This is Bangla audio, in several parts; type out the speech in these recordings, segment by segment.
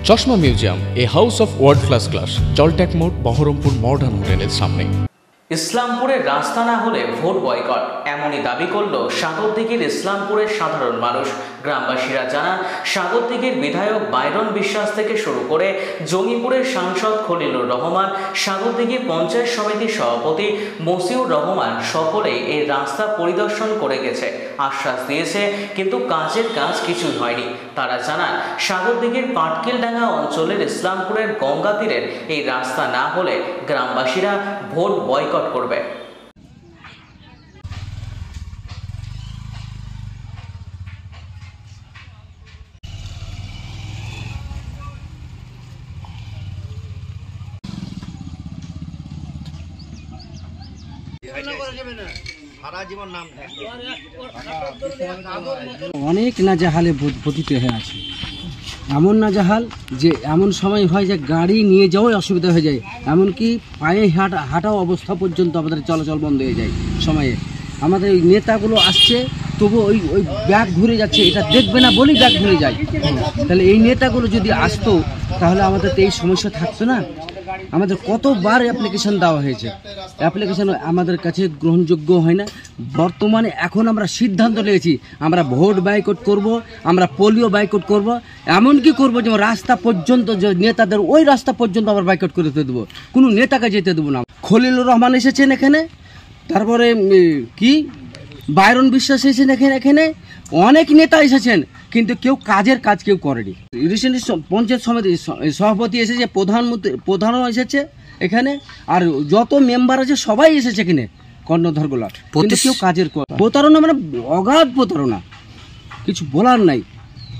চশমা museum, a house of world class, জলট্যাক মোড়, বহরমপুর মডার্ন হোটেলের সামনে। ইসলামপুরের রাস্তা না হলে ভোট বয়কট, এমনই দাবি করল সাগরদিঘির ইসলামপুরের সাধারণ মানুষ। গ্রামবাসীরা জানান, সাগরদিঘির বিধায়ক বাইরন বিশ্বাস থেকে শুরু করে জঙ্গিপুরের সাংসদ খলিলুর রহমান, সাগরদিঘি পঞ্চায়েত সমিতির সভাপতি মসিউর রহমান সকলেই এই রাস্তা পরিদর্শন করে গেছে, আশ্বাস দিয়েছে, কিন্তু কাজের কাজ কিছুই হয়নি। তারা জানান, সাগরদিঘির পাটকেলডাঙ্গা অঞ্চলের ইসলামপুরের গঙ্গা তীরের এই রাস্তা না হলে গ্রামবাসীরা ভোট বয়কট করবে। অনেক নাজেহালে পতিত হয়ে আছে। এমন নাজেহাল যে এমন সময় হয় যে গাড়ি নিয়ে যাওয়াই অসুবিধা হয়ে যায়, এমনকি পায়ে হাঁটাও অবস্থা পর্যন্ত আমাদের চলাচল বন্ধ হয়ে যায় সময়ে। আমাদের ওই নেতাগুলো আসছে, তবু ওই ব্যাগ ঘুরে যাচ্ছে, এটা দেখবে না বলেই ব্যাগ ঘুরে যায়। তাহলে এই নেতাগুলো যদি আসতো তাহলে আমাদের তো এই সমস্যা থাকতো না। আমাদের কতবার অ্যাপ্লিকেশন দেওয়া হয়েছে, অ্যাপ্লিকেশন আমাদের কাছে গ্রহণযোগ্য হয় না। বর্তমানে এখন আমরা সিদ্ধান্ত নিয়েছি, আমরা ভোট বয়কট করব, আমরা পোলিও বয়কট করব, এমনকি করব যে রাস্তা পর্যন্ত, যে নেতাদের ওই রাস্তা পর্যন্ত আমরা বয়কট করে দেবো, কোনো নেতাকে যেতে দেবো না। খলিলুর রহমান এসেছেন এখানে, তারপরে কি বাইরন বিশ্বাস এসেছেন এখানে, অনেক নেতা এসেছেন, কিন্তু কেউ কাজের কাজ কেউ করেনি। রিসেন্টলি পঞ্চায়েত সমিতির সভাপতি এসেছে, প্রধানও এসেছে এখানে, আর যত মেম্বার আছে সবাই এসেছে এখানে কর্ণধরগুলা, কিন্তু কেউ কাজের প্রতারণা, মানে অগাধ প্রতারণা, কিছু বলার নাই।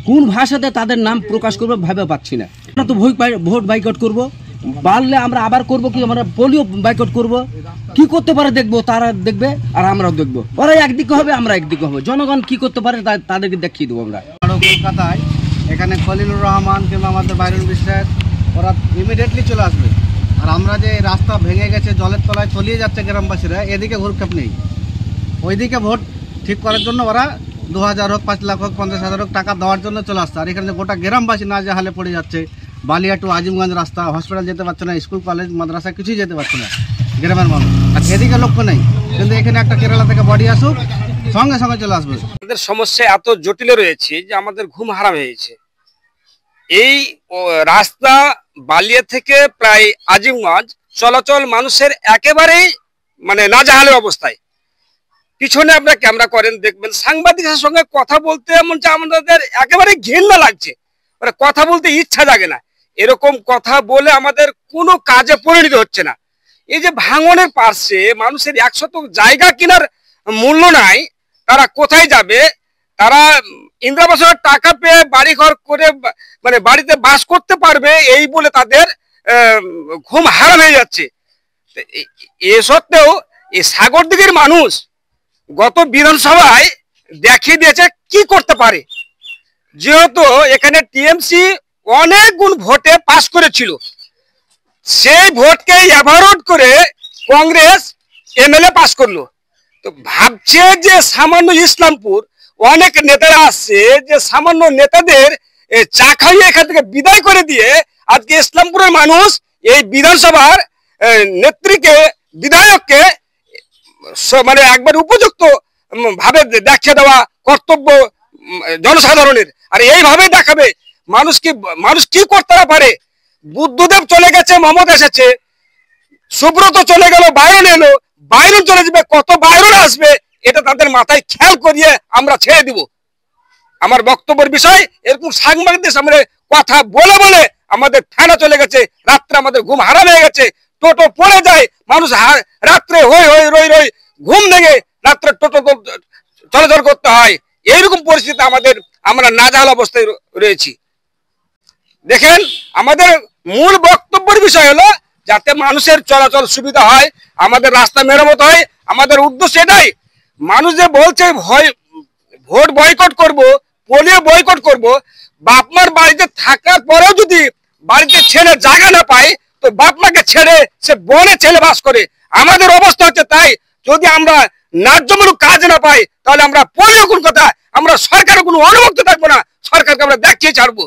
কোন ভাষাতে তাদের নাম প্রকাশ করবো ভেবে পাচ্ছি না। আমরা তো ভোট বয়কট করব, পারলে আমরা আবার করব কি, আমরা পোলিও বয়কট করব, কি করতে পারে দেখবো, তারা দেখবে আর আমরাও দেখবো। ওরা একদিকে হবে, আমরা একদিকে হবো। জনগণ কি করতে পারে তাদেরকে দেখিয়ে দেবো আমরা। কলকাতায় এখানে খলিলুর রহমান কিংবা আমাদের বাইরন বিশ্বাস, ওরা ইমিডিয়েটলি চলে আসবে। আর আমরা যে রাস্তা ভেঙে গেছে, জলের তলায় তলিয়ে যাচ্ছে গ্রামবাসীরা, এদিকে ভূক্ষেপ নেই। ওইদিকে ভোট ঠিক করার জন্য ওরা 2000 হোক, 5 লাখ হোক, 50,000 হোক টাকা দেওয়ার জন্য চলে আসছে। আর এখানে গোটা গ্রামবাসী না যে হালে পড়ে যাচ্ছে, বালিয়া টু আজিমগঞ্জ রাস্তা, হসপিটাল যেতে পারছে না, স্কুল কলেজ মাদ্রাসা কিছুই যেতে পারছে না গ্রামের মানুষ। এদিকে লক্ষ্য নেই, কিন্তু এখানে একটা কেরালা থেকে বডি আসুক, সঙ্গে সঙ্গে চলে আসবে। আমাদের সমস্যা এত জটিল রয়েছে যে আমাদের ঘুম হারাম হয়েছে। এই রাস্তা বালিয়া থেকে প্রায় আজিমগঞ্জ চলাচল মানুষের একেবারেই মানে নাজেহালের অবস্থায়। পিছনে আপনারা ক্যামেরা করেন, দেখবেন সাংবাদিকের সঙ্গে কথা বলতে এমন যে আমাদের একেবারে ঘৃণা লাগছে, মানে কথা বলতে ইচ্ছা জাগে না। এরকম কথা বলে আমাদের কোনো কাজে পরিণত হচ্ছে না। এই যে ভাঙনের পাশে মানুষের 100 জায়গা কেনার মূল্য নাই, তারা কোথায় যাবে? তারা ইন্দিরা টাকা পেয়ে বাড়ি ঘর করে মানে বাড়িতে বাস করতে পারবে এই বলে তাদের ঘুম হারাম হয়ে যাচ্ছে। এ সত্ত্বেও এই সাগরদিঘির মানুষ গত বিধানসভায় দেখিয়ে দিয়েছে কি করতে পারে। যেহেতু এখানে টিএমসি অনেক গুণ ভোটে পাস করেছিল, সেই ভোটকে অ্যাভয়েড করে কংগ্রেস এমএলএ পাস করলো। তো ভাবছে যে সামান্য ইসলামপুর অনেক নেতারা আসছে, যে সামান্য নেতাদের চা খাইয়ে এখান থেকে বিদায় করে দিয়ে আজকে ইসলামপুরের মানুষ এই বিধানসভার নেত্রীকে, বিধায়ককে মানে একবার উপযুক্ত ভাবে দেখিয়ে দেওয়া কর্তব্য জনসাধারণের। আর এইভাবে দেখাবে মানুষ কি করতে পারে। বুদ্ধদেব চলে গেছে, মমতা এসেছে, সুব্রত চলে গেল, বাইরন এলো, বাইরন চলে যাবে, কত বাইরন আসবে এটা তাদের মাথায় খেয়াল করিয়ে আমরা ছেড়ে দিব। আমার বক্তব্যের বিষয়, এরকম সাংবাদিকদের সামনে কথা বলে বলে আমাদের ফেনা চলে গেছে, রাত্রে আমাদের ঘুম হারাম হয়ে গেছে, টোটো পড়ে যায়, মানুষ রাত্রে হই হই রই রই ঘুম ভেঙে রাত্রে টোটো চলাচল করতে হয়। এইরকম পরিস্থিতি আমরা নাজেহাল অবস্থায় রয়েছি। দেখেন, আমাদের মূল বক্তব্যের বিষয় হলো যাতে মানুষের চলাচল সুবিধা হয়, আমাদের রাস্তা মেরামত হয়, আমাদের উদ্দেশ্য এটাই। মানুষ যে বলছে ভোট বয়কট করব, পোলিও বয়কট করব, বাপ মার বাড়িতে থাকার পরেও যদি বাড়িতে ছেলে জায়গা না পায়, তো বাপ মাকে ছেড়ে সে বনে ছেলে বাস করে। আমাদের অবস্থা হচ্ছে তাই। যদি আমরা ন্যায্যমূলক কাজ না পাই, তাহলে আমরা পোলিও কোন কথা, আমরা সরকারের কোনো অনুমতি থাকবো না, সরকারকে আমরা দেখিয়ে ছাড়বো।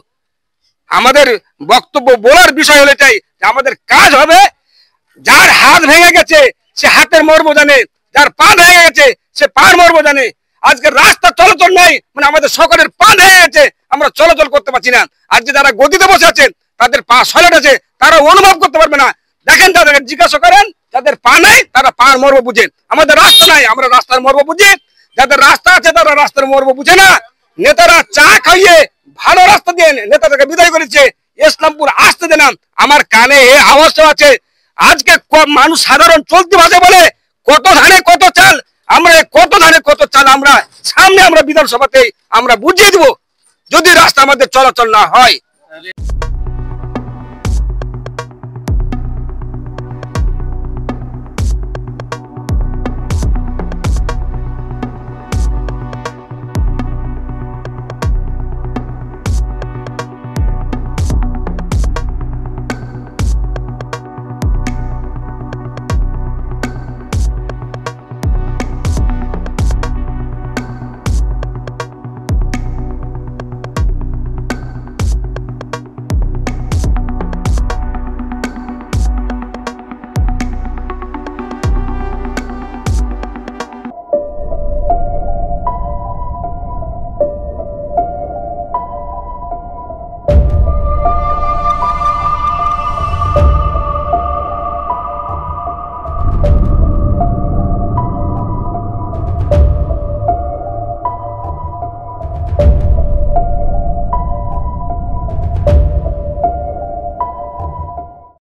আমাদের বক্তব্য বলার বিষয় হলো এটাই যে আমাদের কাজ হবে, যার হাত ভেঙে গেছে সে হাতের মর্ম জানে, যার পা ভেঙে গেছে সে পার মর্ম জানে। আজকে রাস্তা চলাচল নাই, মানে আমাদের সকলের পা ভেঙে গেছে, আমরা চলাচল করতে পারছি না। আজকে যারা গদিতে বসে আছেন তাদের পা সলেট আছে, তারা অনুভব করতে পারবে না। দেখেন তাদেরকে জিজ্ঞাসা করেন, যাদের পা নাই তারা পার মর্ম বুঝেন। আমাদের রাস্তা নাই, আমরা রাস্তার মর্ম বুঝি। যাদের রাস্তা আছে তারা রাস্তার মর্ম বুঝে না। নেতারা চা খাইয়ে ভালো রাস্তা দিয়ে নেতাদেরকে বিদায় করেছে, ইসলামপুর আসতে দেন। আমার কানে এ আওয়াজ আছে, আজকে মানুষ সাধারণ চলতি ভাষা বলে কত ধানে কত চাল, আমরা কত ধানে কত চাল আমরা সামনে আমরা বিধানসভাতে আমরা বুঝিয়ে দিব যদি রাস্তা আমাদের চলাচল না হয়।